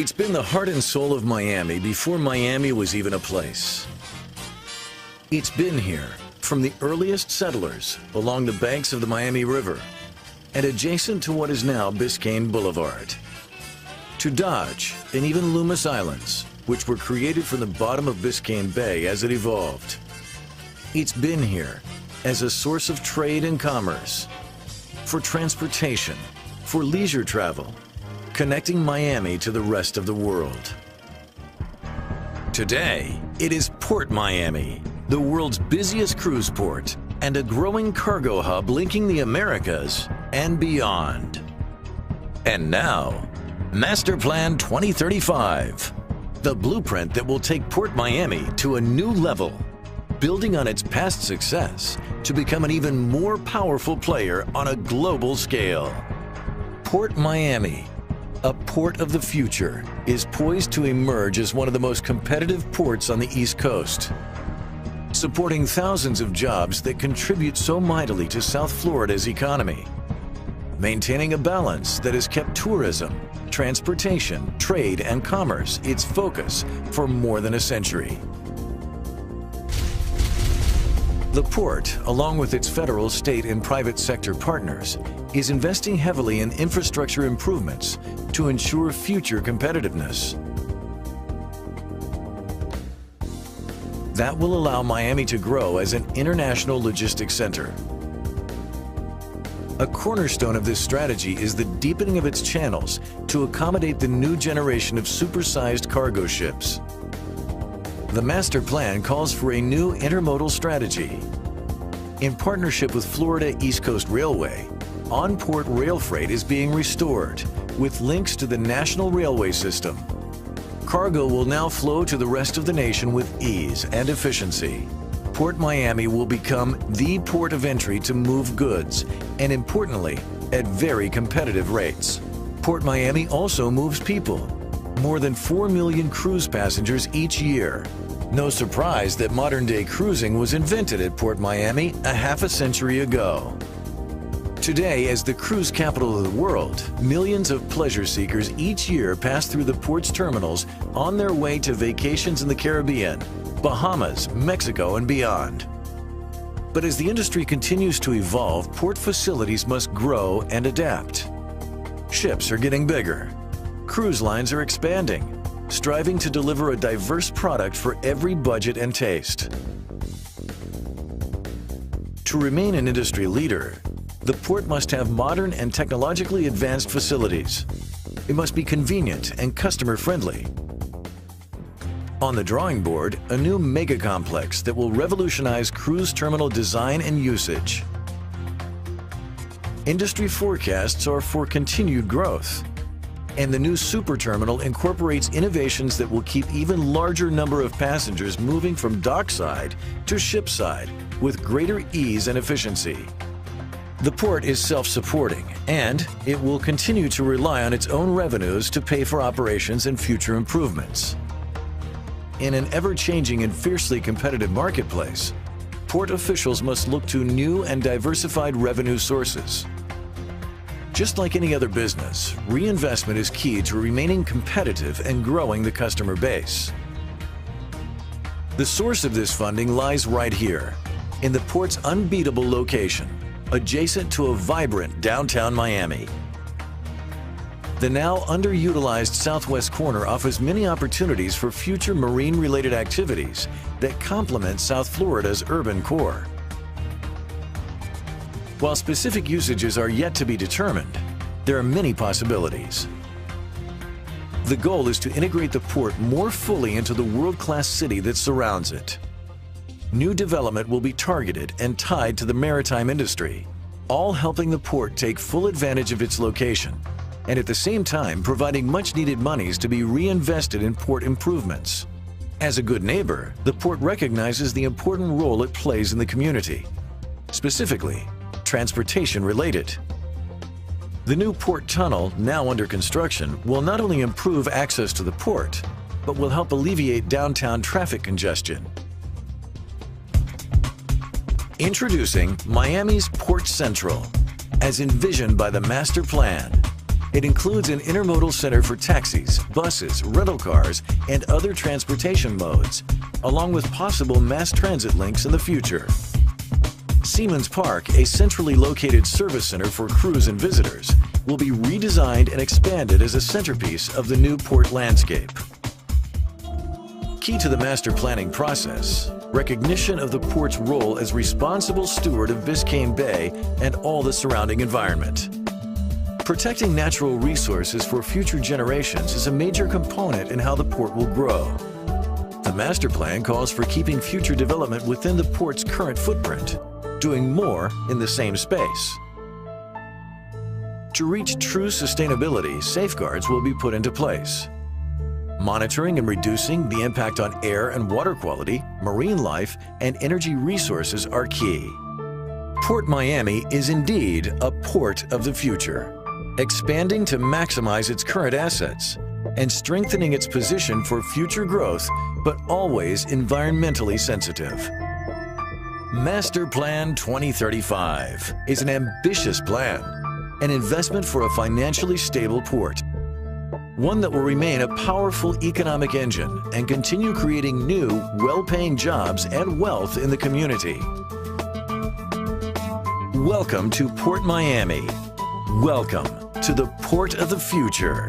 It's been the heart and soul of Miami before Miami was even a place. It's been here from the earliest settlers along the banks of the Miami River and adjacent to what is now Biscayne Boulevard, to Dodge and even Loomis Islands, which were created from the bottom of Biscayne Bay as it evolved. It's been here as a source of trade and commerce, for transportation, for leisure travel, connecting Miami to the rest of the world. Today, it is Port Miami, the world's busiest cruise port and a growing cargo hub linking the Americas and beyond. And now, Master Plan 2035, the blueprint that will take Port Miami to a new level, building on its past success to become an even more powerful player on a global scale. Port Miami, a port of the future, is poised to emerge as one of the most competitive ports on the East Coast, supporting thousands of jobs that contribute so mightily to South Florida's economy, maintaining a balance that has kept tourism, transportation, trade, and commerce its focus for more than a century. The port, along with its federal, state, and private sector partners, is investing heavily in infrastructure improvements to ensure future competitiveness. That will allow Miami to grow as an international logistics center. A cornerstone of this strategy is the deepening of its channels to accommodate the new generation of supersized cargo ships. The master plan calls for a new intermodal strategy. In partnership with Florida East Coast Railway, on-port rail freight is being restored with links to the national railway system. Cargo will now flow to the rest of the nation with ease and efficiency. Port Miami will become the port of entry to move goods, and importantly, at very competitive rates. Port Miami also moves people. More than 4 million cruise passengers each year. No surprise that modern-day cruising was invented at Port Miami a half a century ago. Today, as the cruise capital of the world, millions of pleasure seekers each year pass through the port's terminals on their way to vacations in the Caribbean, Bahamas, Mexico, and beyond. But as the industry continues to evolve, port facilities must grow and adapt. Ships are getting bigger. Cruise lines are expanding, striving to deliver a diverse product for every budget and taste. To remain an industry leader, the port must have modern and technologically advanced facilities. It must be convenient and customer-friendly. On the drawing board, a new mega complex that will revolutionize cruise terminal design and usage. Industry forecasts are for continued growth, and the new super terminal incorporates innovations that will keep even larger number of passengers moving from dockside to shipside with greater ease and efficiency. The port is self-supporting, and it will continue to rely on its own revenues to pay for operations and future improvements. In an ever-changing and fiercely competitive marketplace, port officials must look to new and diversified revenue sources. Just like any other business, reinvestment is key to remaining competitive and growing the customer base. The source of this funding lies right here, in the port's unbeatable location, adjacent to a vibrant downtown Miami. The now underutilized southwest corner offers many opportunities for future marine-related activities that complement South Florida's urban core. While specific usages are yet to be determined, there are many possibilities. The goal is to integrate the port more fully into the world-class city that surrounds it. New development will be targeted and tied to the maritime industry, all helping the port take full advantage of its location, and at the same time providing much-needed monies to be reinvested in port improvements. As a good neighbor, the port recognizes the important role it plays in the community, specifically transportation-related. The new port tunnel, now under construction, will not only improve access to the port, but will help alleviate downtown traffic congestion. Introducing Miami's Port Central, as envisioned by the master plan. It includes an intermodal center for taxis, buses, rental cars, and other transportation modes, along with possible mass transit links in the future. Seamans Park, a centrally located service center for crews and visitors, will be redesigned and expanded as a centerpiece of the new port landscape. Key to the master planning process, recognition of the port's role as responsible steward of Biscayne Bay and all the surrounding environment. Protecting natural resources for future generations is a major component in how the port will grow. The master plan calls for keeping future development within the port's current footprint, doing more in the same space. To reach true sustainability, safeguards will be put into place. Monitoring and reducing the impact on air and water quality, marine life, and energy resources are key. Port Miami is indeed a port of the future, expanding to maximize its current assets and strengthening its position for future growth, but always environmentally sensitive. Master Plan 2035 is an ambitious plan, an investment for a financially stable port, one that will remain a powerful economic engine and continue creating new, well-paying jobs and wealth in the community. Welcome to Port Miami. Welcome to the Port of the Future.